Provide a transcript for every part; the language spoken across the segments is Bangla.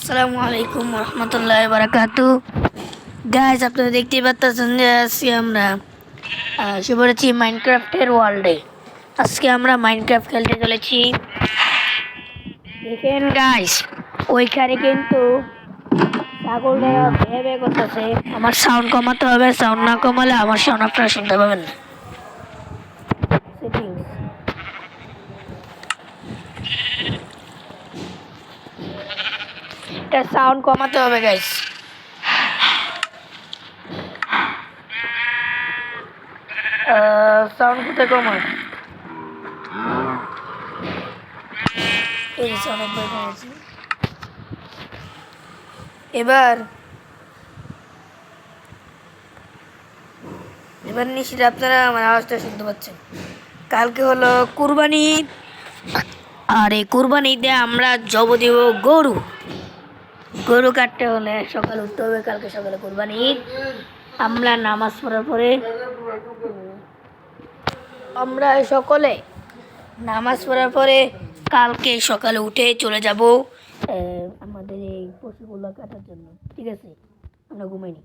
আসসালামু আলাইকুম রহমতুল্লাহ বারাকাতু। গাইজ, আপনারা দেখতেই পাচ্ছেন যে আজকে আমরা এসে পড়েছি মাইনক্রাফটের ওয়ার্ল্ডে। আজকে আমরা মাইনক্রাফট খেলতে চলেছি। দেখেন গাইজ, ওইখানে কিন্তু ছাগলটা ভেবে করতেছে। আমার সাউন্ড কমাতে হবে, সাউন্ড না কমালে আমার সাউন্ড আপনারা শুনতে পাবেন না। এটা সাউন্ড কমাতে হবে গাইজ। সাউন্ড কোথায় কমায়? এই অনেকবার কমেছে। এবার নিশ্চিত আপনারা আমার আওয়াজটা শুনতে পাচ্ছেন। কালকে হলো কুরবানি, আর এই কুরবানিতে আমরা জব দিব গরু কাটতে হলে সকালে উঠতে হবে। কালকে সকালে কুরবানি ঈদ। আমরা নামাজ পড়ার পরে কালকে সকালে উঠে চলে যাব আমাদের এই পশুগুলো কাটার জন্য। ঠিক আছে, আমরা ঘুমাইনি।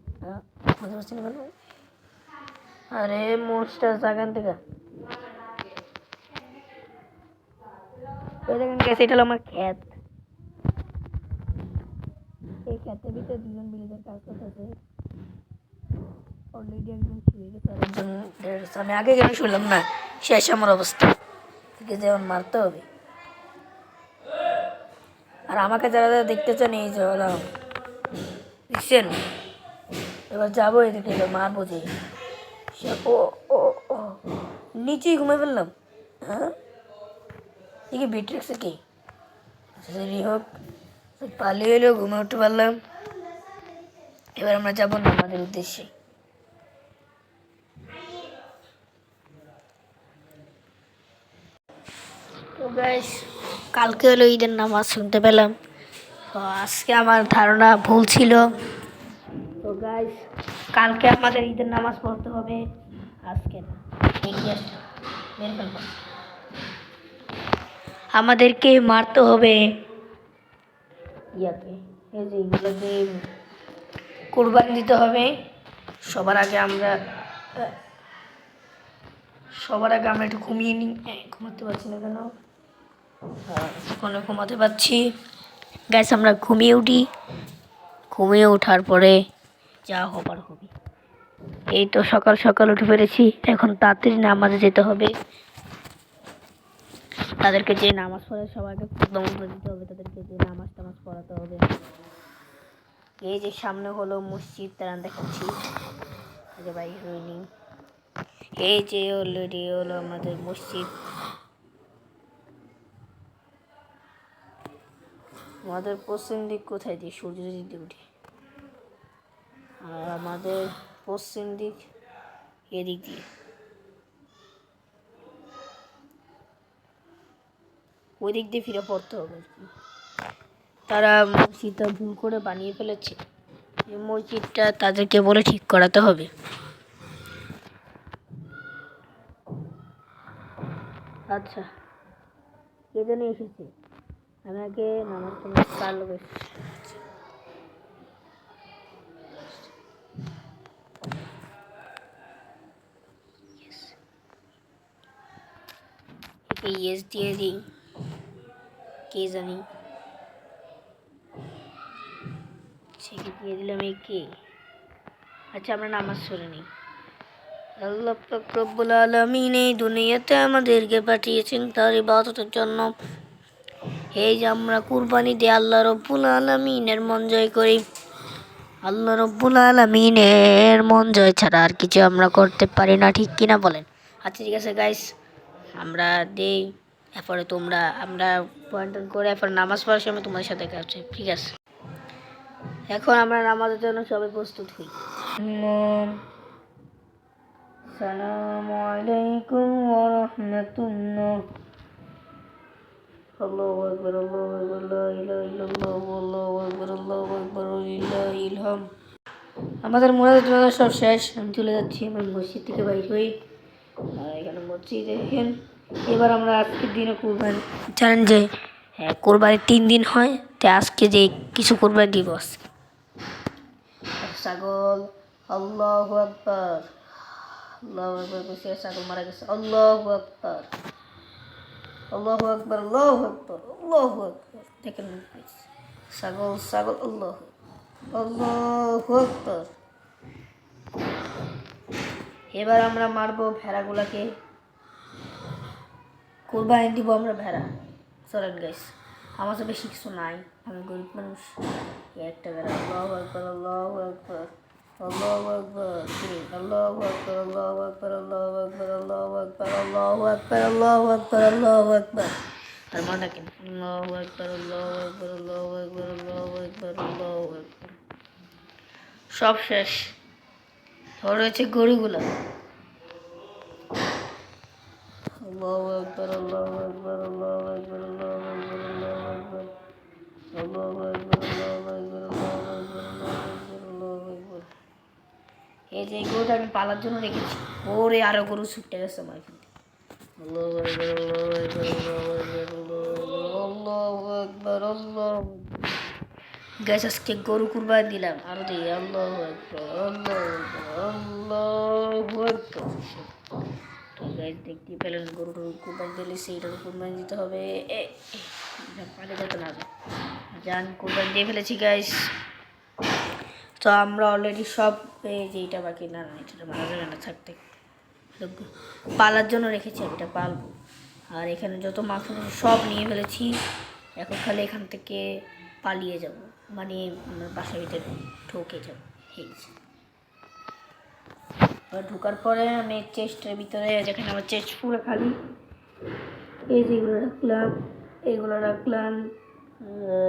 আরে মোষটা জাগান থেকে গেছে। এটা হলো আমার ক্ষেত। এই ক্ষেতের ভিতরে দুজন বিলেদের কাজ করতেছে। অলরেডি একজন শুয়ে গেছে, আরেকজন আমি আগে কেন শুনলাম না। শেষ আমার অবস্থা থেকে যেমন মারতে হবে। আর আমাকে যারা যারা দেখতে চান এই যে দেখছেন, এবার যাবো এদিকে মারবো যে। ও ও ও নিচেই ঘুমাই ফেললাম। হ্যাঁ, দেখি বিট্রিক্সে কি হোক, পালিয়ে এলেও ঘুমে উঠতে পারলাম। এবার আমরা যাবো না আমাদের উদ্দেশ্যে। তো গাইস, কালকে হলো ঈদের নামাজ শুনতে পেলাম। তো আজকে আমার ধারণা ভুল ছিল। তো গাইস, কালকে আমাদের ঈদের নামাজ পড়তে হবে, আজকে না। আমাদেরকে মারতে হবে ইয়াকে, এই যে এগুলোকে কুরবানি দিতে হবে। সবার আগে আমরা একটু ঘুমিয়ে নিই। ঘুমাতে পারছি না কেন? এখনো ঘুমাতে পারছি। গ্যাস, আমরা ঘুমিয়ে ওঠার পরে যা হবার হবে। এই তো সকাল সকাল উঠে পেরেছি। এখন তাড়াতাড়ি নামাজে যেতে হবে। তাদেরকে যে নামাজ পড়ে সবাইকে দমন দিতে হবে। তাদেরকে যে নামাজ টামাজ পড়াতে হবে। এই যে সামনে হলো মসজিদ, তারা দেখাচ্ছি ভাই হয়নি। এই যে অলরেডি হলো আমাদের মসজিদ। আমাদের পশ্চিম দিক কোথায় দিয়ে? সূর্য দিকে উঠে। আর আমাদের পশ্চিম দিক এদিক দিয়ে। ওই দিক দিয়ে ফিরে পড়তে হবে। তারা মসজিদটা ভুল করে বানিয়ে ফেলেছে। এই মসজিদটা তাদেরকে বলে ঠিক করাতে হবে। আচ্ছা, কে যেন এসেছে। আমি আগে নামাজ কার লোক ইয়েস দিয়ে দিই। কে জানি সেকে দিয়ে দিলাম। এই কে? আচ্ছা, আমরা নামাজ পড়ে নিই। আল্লাহ পাক রব্বুল আলামিন এই দুনিয়াতে আমাদেরকে পাঠিয়েছেন তার ইবাদতের জন্য। এই যে আমরা কুরবানি দিয়ে আল্লাহ রব্বুল আলামিনের মন জয় করি। আল্লাহ রব্বুল আলামিনের মন জয় ছাড়া আর কিছু আমরা করতে পারি না, ঠিক কিনা বলেন? আচ্ছা ঠিক আছে গাইস, আমরা দেই। এরপরে আমরা পয়েন্ট করে এরপর নামাজ পড়ার সময় তোমাদের সাথে দেখা হচ্ছে। ঠিক আছে, এখন আমরা নামাজের জন্য সবাই প্রস্তুত হই। আসসালামু আলাইকুম ওয়া রাহমাতুল্লাহ। আল্লাহু আকবার, আল্লাহু আকবার, লা ইলাহা ইল্লাল্লাহ, আল্লাহু আকবার, আল্লাহু আকবার, লিল্লাহিল হামদ। আমাদের মুনাজাত সব শেষ। আমি চলে যাচ্ছি আমার মসজিদ থেকে বাইর হই। এখানে মসজিদ দেখেন। এবার আমরা আজকের দিনে কুরবানি জানেন যে কুরবানি 3 দিন হয়। তো আজকে যে কিছু কোরবানি দিব আজকে ছাগল। আল্লাহু আকবার, আল্লাহু আকবার কইছে, ছাগল মারা গেছে। আল্লাহু আকবার, আল্লাহু আকবার, আল্লাহু আকবার, আল্লাহু আকবার। দেখেন ছাগল ছাগল, আল্লাহ আল্লাহু আকবার। এবার আমরা মারবো ভেড়াগুলাকে, কোরবানি দিব আমরা ভেড়া। চলেন গাইস, আমার তো বেশি কিছু নাই, আমি গরিব মানুষ। একটা ভেড়া। আল্লাহু আকবার, আল্লাহু আকবার, আল্লাহু আকবার, আল্লাহু আকবার, আল্লাহু আকবার, আল্লাহু আকবার, আল্লাহু আকবার, আল্লাহু আকবার, আল্লাহু আকবার, আল্লাহু আকবার। আর মনে রাখেন, আল্লাহু আকবার, আল্লাহু আকবার, আল্লাহু আকবার, আল্লাহু আকবার, আল্লাহু আকবার। সব শেষ। ধর হয়েছে গরুগুলা। আল্লাহু আকবার, আল্লাহু আকবার, আল্লাহু আকবার, আল্লাহু আকবার, আল্লাহু আকবার, আল্লাহু আকবার, আল্লাহু আকবার, আল্লাহু আকবার, আল্লাহু আকবার। এই যে গরুটা আমি পালার জন্য রেখেছি, ওরে আরো গরু ছুটে গেছে আমার এখান থেকে। আল্লাহু আকবার, আল্লাহু আকবার, আল্লাহু আকবার, আল্লাহু আকবার, আল্লাহু গাইস আজকে গরু কুরবানি দিলাম, আরো দিই। আল্লাহু আকবার, আল্লাহু আকবার, আল্লাহু আকবার। তো গাইস দেখতে পেলেন গরুর কুরবানি দিলে সেইটার কুরবানি দিতে হবে। পানি যাতে না যায়, যান কুরবানি দিয়ে ফেলেছি গাইস। তো আমরা অলরেডি সব যেটা বাকি না এটা মারা যাবে না থাকতে, পালার জন্য রেখেছি, আমি এটা পালবো। আর এখানে যত মাছ সব নিয়ে ফেলেছি, এখন খালি এখান থেকে পালিয়ে যাব, মানে বাসার ভিতরে ঢুকে যাব। এবার ঢোকার পরে আমি চেস্টের ভিতরে, যেখানে আমার চেস্ট পুরো খালি, এই যেগুলো রাখলাম, এইগুলো রাখলাম,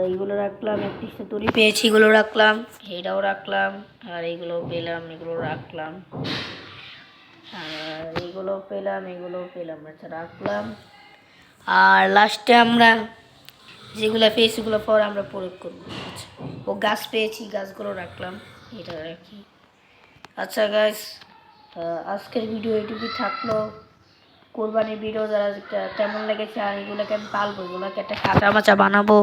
এইগুলো রাখলাম, একত্রিশটা তৈরি পেয়েছি, এগুলো রাখলাম, এটাও রাখলাম, আর এইগুলো পেলাম, এগুলো রাখলাম, আর এইগুলো পেলাম, এগুলো পেলাম, আচ্ছা রাখলাম। আর লাস্টে আমরা যেগুলো পেয়েছি সেগুলো পর আমরা প্রয়োগ করবো। আচ্ছা, ও গাছ পেয়েছি, গাছগুলো রাখলাম, এটা রাখি। আচ্ছা গাইস, আজকের ভিডিও এটুকুই থাকলো। কোরবানির ভিডিও যারা কেমন লেগেছে, আর এগুলোকে আমি পালবো, এগুলোকে একটা খাঁচা মাচা বানাবো,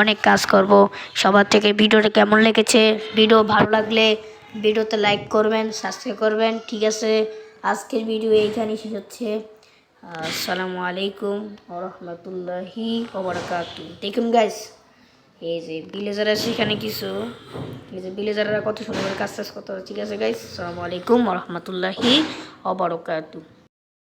অনেক কাজ করব। সবার থেকে ভিডিওটা কেমন লেগেছে, ভিডিও ভালো লাগলে ভিডিওতে লাইক করবেন, সাবস্ক্রাইব করবেন। ঠিক আছে, আজকের ভিডিও এইখানেই শেষ হচ্ছে। আসসালামু আলাইকুম ওয়া রাহমাতুল্লাহি ওয়া বারাকাতুহু। দেখুন গাইস, এই যে ভিলেজার আছে এখানে কিছু, এই যে ভিলেজাররা কত সুন্দর কাজ টাজ করতে। ঠিক আছে গাইস, আসসালামু আলাইকুম ওয়া রাহমাতুল্লাহি ওয়া বারাকাতুহু।